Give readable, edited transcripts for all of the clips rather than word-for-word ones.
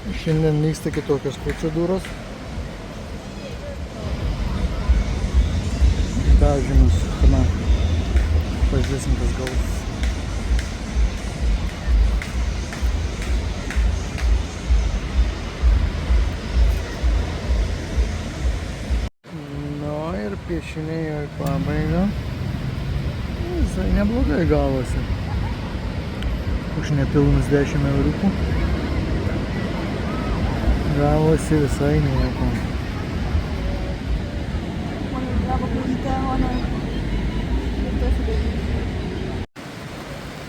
Šiandien vyksta kitokios procedūros. Dažymus, na, pažiūrėsim, kas gausis. Nu ir piešiniai jau į pabaigą. Visai neblogai gavosi. Už nepilnus 10 euriukų. Gavosi visai nieko.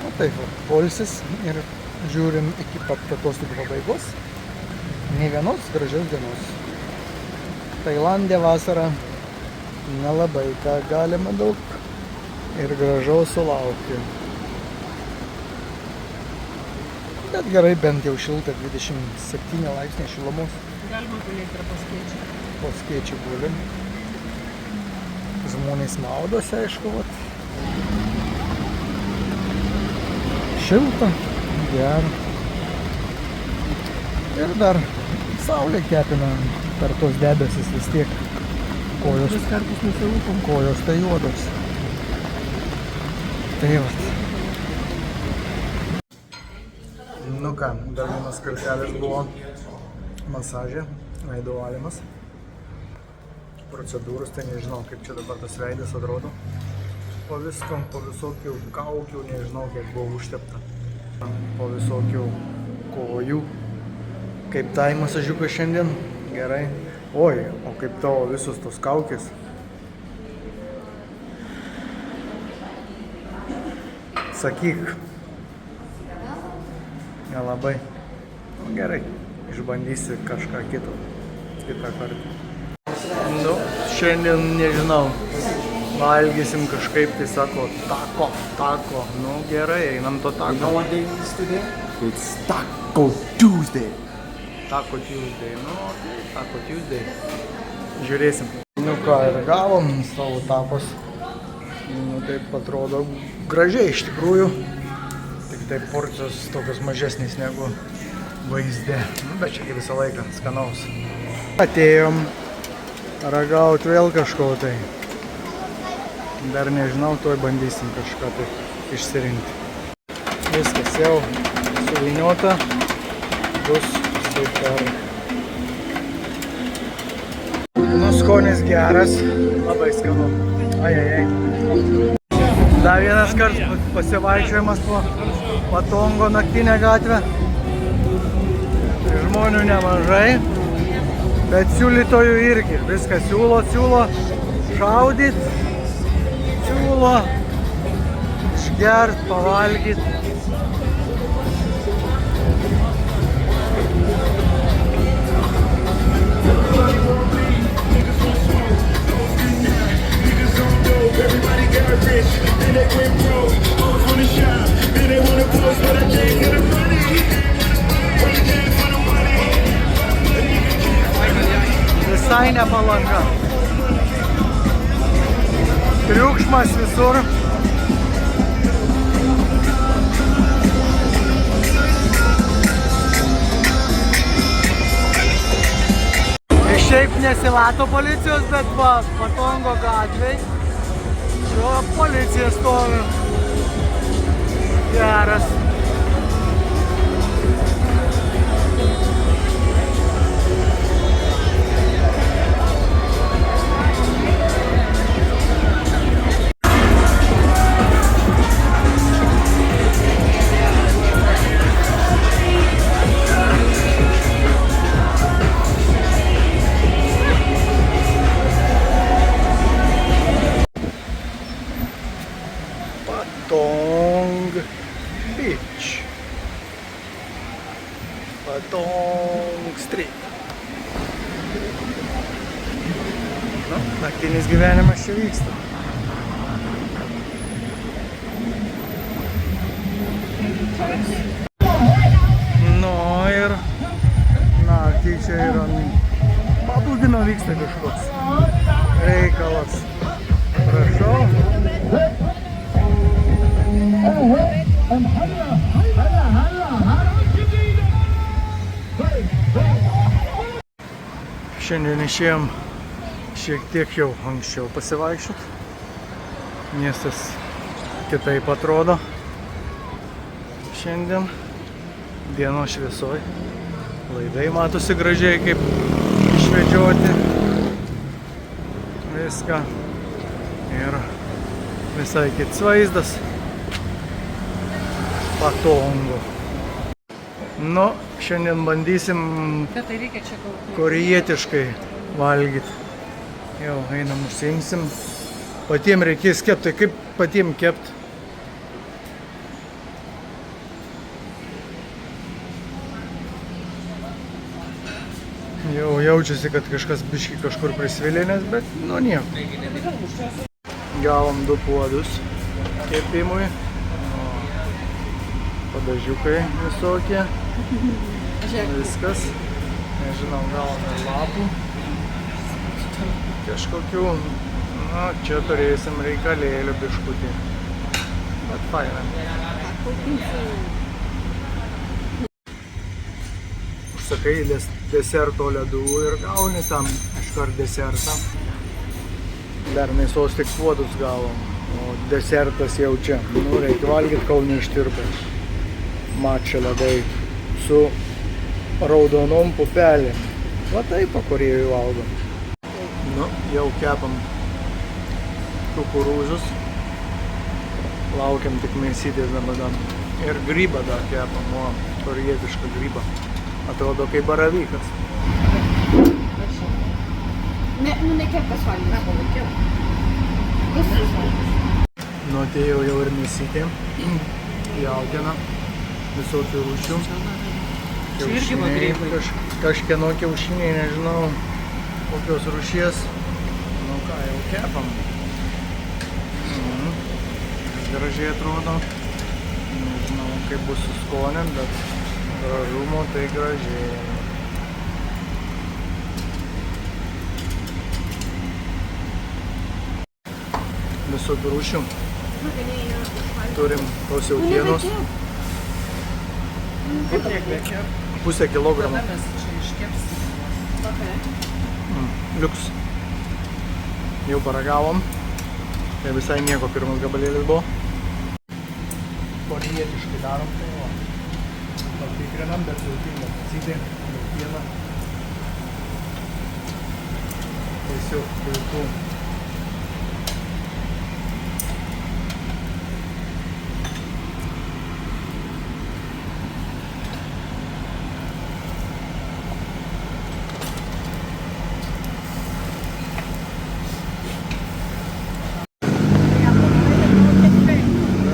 O taip, poilsis ir žiūrim iki pat atostogų pabaigos. Nė vienos gražios dienos. Tailande vasarą nelabai ką galima daug ir gražaus sulaukti. Bet gerai, bent jau šilta, 27 laipsniai šilumos. Galima gulėti ir paskėčiai. Paskėčiai gulim. Žmonės maudosi, aišku, vat. Šilta, gera. Ir dar saulė kepina per tos debesis vis tiek. Kojos, Tris kartus nusilūpom. kojos tai juodos. Tai vat. Nu ką, dar vienas kartelis buvo masažė, veido valymas. Procedūros, tai nežinau, kaip čia dabar tas veidas atrodo. Po visko, po visokių kaukių, nežinau, kiek buvo užtepta. Po visokių kojų. Kaip tai masažiukas šiandien? Gerai. Oi, o kaip tavo visos tos kaukės? Sakyk. Nelabai. Nu, gerai, išbandysi kažką kitą kartą. Nu, šiandien nežinau, valgysim kažkaip, tai sako, tako. Nu, gerai, einam to tako. You know what day it is today? It's Taco Tuesday. Taco Tuesday, nu, Taco Tuesday. Žiūrėsim. Nu ką, ir gavom savo takos. Nu, taip atrodo gražiai iš tikrųjų. Tik tai porcijos tokios mažesnės negu vaizde. Nu, bet čia visą laiką skanaus. Atėjom ragauti vėl kažko tai. Dar nežinau, tuoj bandysim kažką tai išsirinkti. Viskas jau suvyniota. Bus super. Nu, skonis geras. Labai skanu. Ai. Dar vienas kartas pasivaikščiojimas po Patongo naktinę gatvę. Žmonių nemažai, bet siūlytojų irgi. Viską siūlo, šaudyt, siūlo, išgert, pavalgyt. Visai nepalanga. Triukšmas visur. Šiaip nesimato policijos, bet Patongo gatvėj šio policija stovi. Geras. Patong Beach. Patong Street. Nu, naktinis gyvenimas čia vyksta. Nu ir naktį čia yra paplūdimio vyksta kažkoks reikalas. Prašau. Šiandien išėjom šiek tiek jau anksčiau pasivaikščiot. Miestas kitaip atrodo. Šiandien dienos šviesoj. Laidai matosi gražiai, kaip išvedžioti viską. Ir visai kits vaizdas. Patongo. Nu, šiandien bandysim Bet tai reikia čia korėjietiškai valgyti. Jau einam užsiimsim. Patiem reikės kepti. Tai kaip patiem kepti? Jau jaučiasi, kad kažkas biški kažkur prisvilinęs, bet nu nieko. Gavom 2 puodus kepimui. Padažiukai visokie. Viskas. Nežinau, gavom ir lapų. Kažkokių. Na, čia turėsim reikalėlių biškutį. Bet faina. Užsakai deserto ledų ir gauni tam iškart desertą. Dar mėsos tik puodus gavom, o desertas jau čia. Nu, reikia valgyti, kol neištirpai. Mačia ledai su raudonom pupelėm. Va taip po Korėjoj valgom. Nu, jau kepam kukurūzus. Laukiam tik mėsytės dabar. Ir grybą dar kepam, o korėjietišką grybą. Atrodo kaip baravykas. nekeptas valgyt. Nu, atėjo jau ir mėsytė. Jautiena. Visokių rūšių. Čia irgi va grybai. Kažkieno kiaušiniai, nežinau kokios rūšies. Nu ką, jau kepam. Gražiai atrodo. Nežinau kaip bus su skonėm, bet gražumo tai gražiai. Visokių rūšių. Turim tos jautienos. Pusę kilogramą. Liuks. Jau paragavom. Tai visai nieko, pirmas gabalėlis buvo. Korėjietiškai darom tai va. Patikrinam, bet jautiena mėsytė, jautiena. Tiesiog pilkų.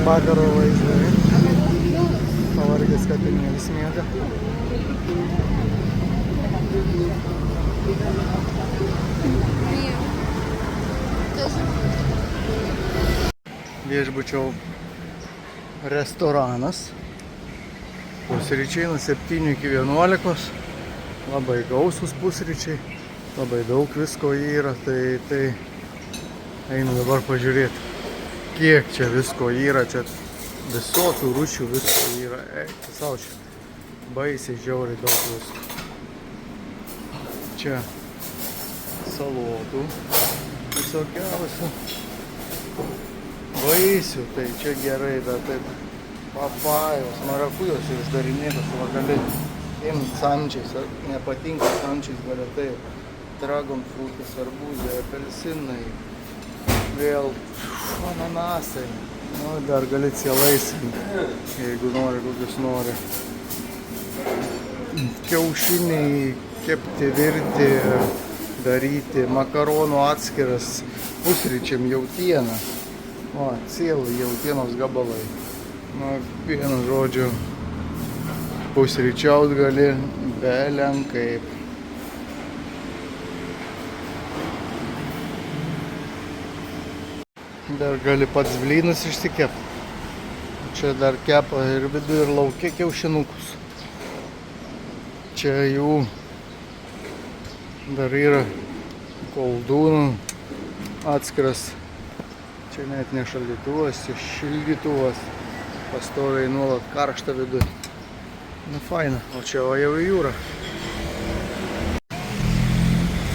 Vakaro vaizdai. Pavargęs katinėlis miega. Viešbučio restoranas. Pusryčiai nuo 7 iki 11. Labai gausus pusryčiai. Labai daug visko yra. Tai einu dabar pažiūrėti. Kiek čia visko yra, čia visokių rūšių visko yra. Eik, sau čia baisiai žiauriai daug visko. Čia salotų visokiausių. Vaisių, tai čia gerai, bet taip papajos, marakujos išdarinėtas, va gali imti samčiais, nepatinka samčiais, gali taip. Dragon fruitas, arbūzai, apelsinai. Vėl ananasai. Nu, dar gali cielais, jeigu nori, kokius nori. Kiaušiniai kepti, virti, daryti. Makaronų atskiras pusryčiam jautiena. O, cielai jautienos gabalai. Nu, vienu žodžiu, pusryčiaut gali belenkaip. Dar gali pats blynus išsikepti. Čia dar kepa ir vidu ir lauke kiaušinukus. Čia jų dar yra koldūnų atskiras. Čia net ne šaldytuvas, čia šildytuvas. Pastoviai nuolat karšta vidu. Na faina. O čia va jau į jūrą.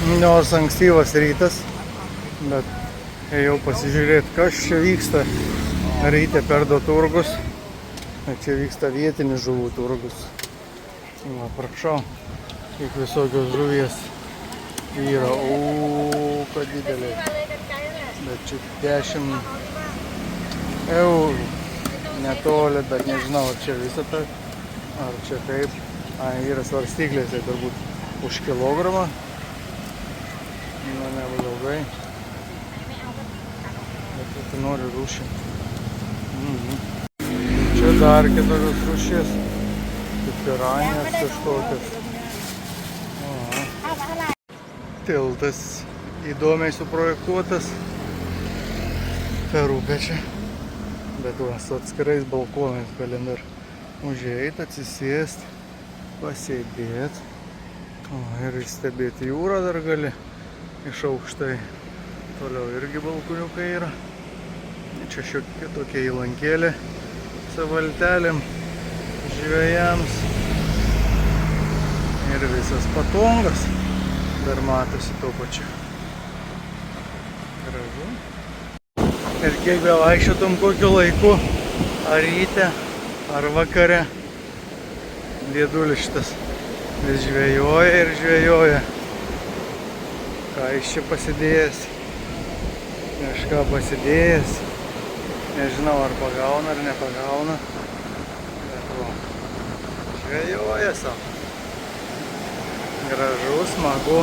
Nors ankstyvas rytas, bet ėjau pasižiūrėti, kas čia vyksta. Ryte Perdo turgus. Čia vyksta vietinis žuvų turgus. Va, prašau, kiek visokios žuvies yra. O, kad didelė. Bet čia 10 eurų. Netoli, bet nežinau, ar čia visą tą, ar čia kaip. Yra svarstyklės, tai turbūt už kilogramą. Nu, neblogai. Bet tu nori rūšį. Čia dar kitokios rūšies. Kaip piranės kažkokios. Tiltas įdomiai suprojektuotas. Per upę čia. Bet va, su atskirais balkonais galim dar užeit, atsisėst, pasėdėt. Ir stebėti jūrą dar gali iš aukštai. Toliau irgi balkoniukai yra. Čia šiokia tokia įlankėlė su valtelėm žvejams. Ir visas patongas dar matosi tuo pačiu. Gražu. Ir kiek bevaikščiotum kokiu laiku, ar ryte, ar vakare, dėdulis šitas vis žvejoja ir žvejoja. Ką jis čia pasidėjęs, kažką pasidėjęs, nežinau ar pagauna ar nepagauna, bet va, žvejoja savo. Gražu, smagu.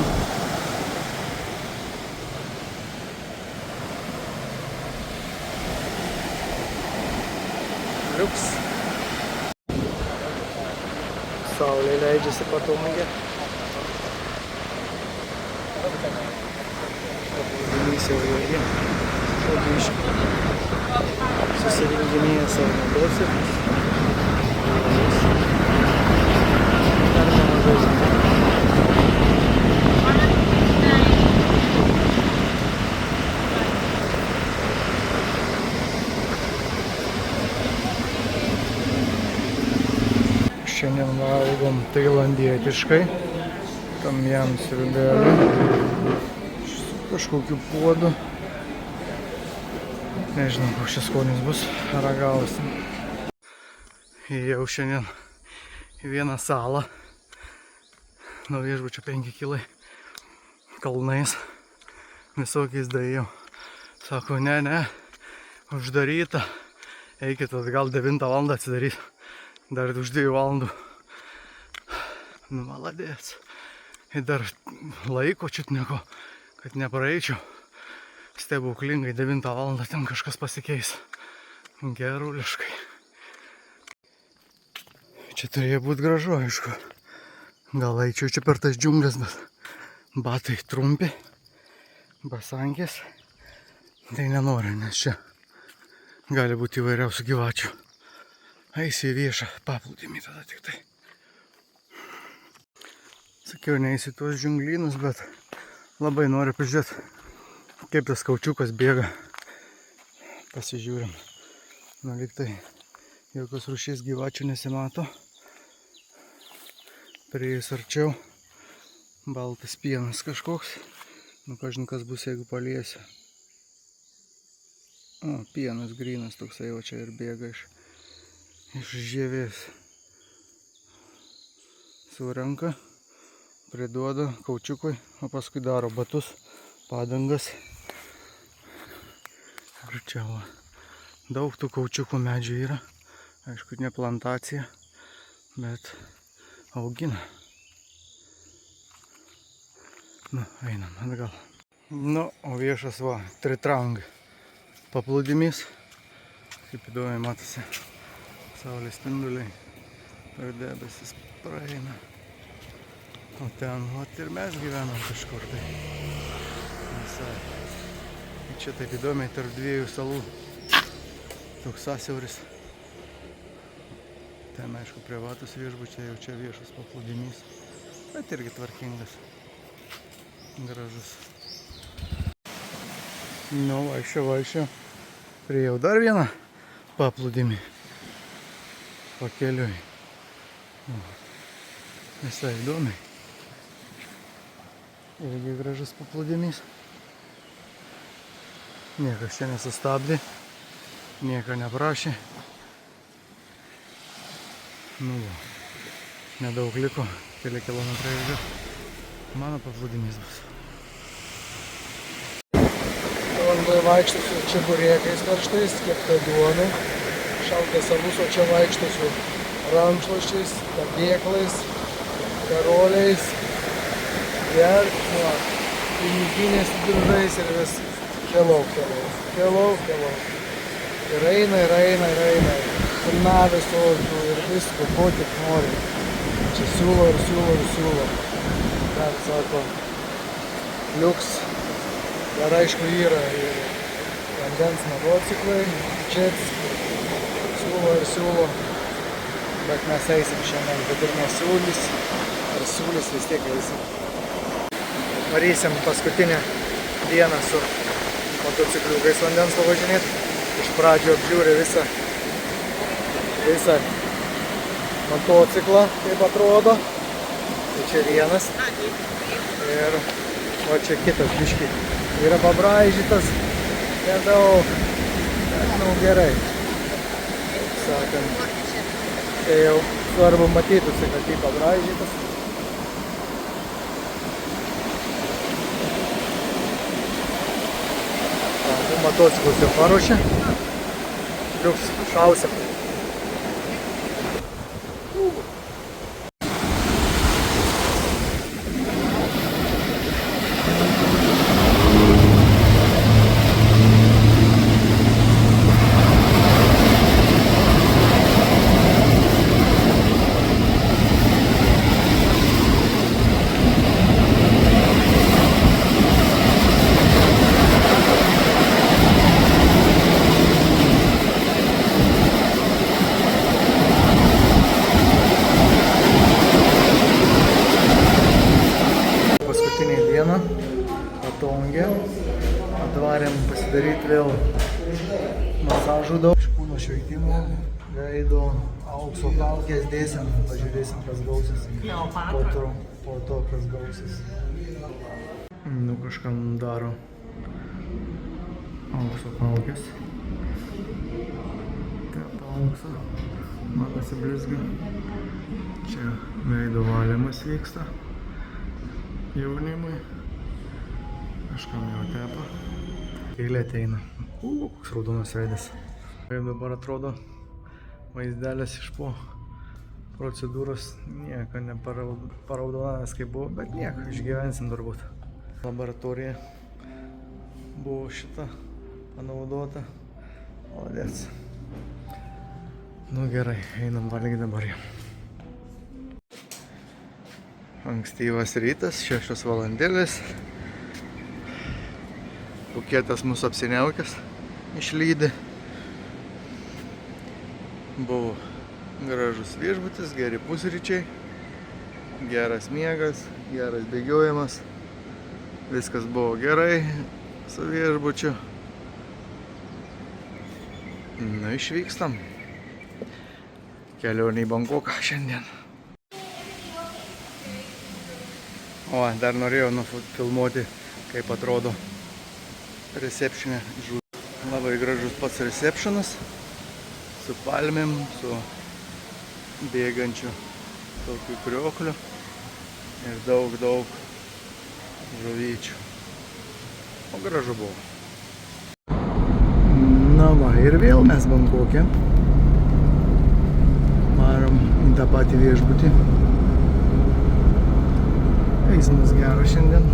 Liuks. Saulė leidžiasi patomagė. Paplūdimys jau irgi šobiškai. Susivilginėja savo motociklus. Dar nemažai žmonių. Šiandien valgom tailandietiškai, tamjam sriubelį, kažkokiu puodu. Nežinau, koks šis skonis bus, ragausim. Jau šiandien į vieną salą, nuo viešbučio 5 kilai, kalnais, visokiais daėjau. Sako, ne, uždaryta, eikit atgal 9 valandą atsidaryti. Dar už 2 valandų. Nu, maladėts. Ir dar laiko čiut nieko, kad nepraeičiau. Stebuklingai 9 valandą ten kažkas pasikeis. Geruliškai. Čia turėjo būti gražu, aišku. Gal eičiau čia per tas džiunglės, bet batai trumpi, basankės. Tai nenoriu, nes čia gali būti įvairiausių gyvačių. Eisiu į viešą paplūdimį tada tik tai. Sakiau, neįsiu tuos džiunglynus, bet labai noriu pažiūrėti, kaip tas kaučiukas bėga. Pasižiūrim. Nu, lyg tai jokios rūšies gyvačių nesimato. Prieis arčiau. Baltas pienas kažkoks. Nu, kažin kas bus, jeigu paliesiu. O, pienas grynas toksai, o čia ir bėga iš žievės. Surenka, priduoda kaučiukui, o paskui daro batus, padangas. Ir čia va, daug tų kaučiukų medžių yra. Aišku, ne plantacija, bet augina. Nu, einam atgal. Nu, o viešas va, Tritrang paplūdimys. Kaip įdomiai matosi. Saulės spinduliai per debesis praeina. O ten, vat ir mes gyvenam kažkur tai. Visai. Ir čia taip įdomiai tarp 2 salų. Toks sąsiauris. Ten, aišku, privatus viešbučiai, jau čia viešas paplūdimys. Bet irgi tvarkingas. Gražus. Nu, vaikščiau. Priejau dar vieną paplūdimį. Pakeliui. Visai įdomiai. Irgi gražus paplūdimys. Niekas čia nesustabdė, nieko neprašė. Nu va, nedaug liko, keli kilometrai ilgio. Mano paplūdimys bus. Vanduo vaikšto su čeburėkais karštais, kepta duona, šaltas alus, o čia vaikšto su rankšluosčiais, padėklais, karoliais, piniginės diržais ir vis kelau. Ir eina, pilna visokių ir visko, ko tik nori. Čia siūlo. Ką sako, liuks. Dar aišku yra ir vandens motociklai, jetski, siūlo. Bet mes eisim šiandien, kad ir nesiūlys, ar siūlys vis tiek eisim. Varysim paskutinę dieną su motocikliukais vandens pavažinėti. Iš pradžio apžiūrė visą motociklą, kaip atrodo. Tai čia vienas. Ir o čia kitas biškį. Yra pabraižytas, nedaug, bet nu gerai. Taip sakant, tai jau svarbu matytųsi, kad jį pabraižytas. Motociklus jau paruošė. Liuks, šausim. Patongė, atvarėm pasidaryti vėl masažų daug. Iš kūno šveitimo, veido, aukso kaukės dėsim, pažiūrėsim, kas gausis. Po to kas gausis. Nu, kažkam daro aukso kaukės. Tepa auksą, matosi blizga. Čia veido valymas vyksta jaunimui. Kažkam jau tepa. Eilė ateina. Koks raudonas veidas. Kaip dabar atrodo vaizdelis iš po procedūros. Nieko neparaudonavęs kaip buvo, bet nieko, išgyvensim turbūt. Laboratorija buvo šita panaudota. Molodec. Nu gerai, einam valgyti dabar jau. Ankstyvas rytas, 6 valandėlės. Pukėtas mūsų apsiniaukęs išlydi. Buvo gražus viešbutis, geri pusryčiai, geras miegas, geras bėgiojimas. Viskas buvo gerai su viešbučiu. Nu, išvykstam. Kelionė į Bankoką šiandien. O, dar norėjau nufilmuoti, kaip atrodo receptionė. Labai gražus pats receptionas su palmėm, su bėgančiu tokiu kriokliu ir daug žuvyčių. O gražu buvo. Na va, ir vėl mes Bankoke. Varom į tą patį viešbutį. Eismas geras šiandien.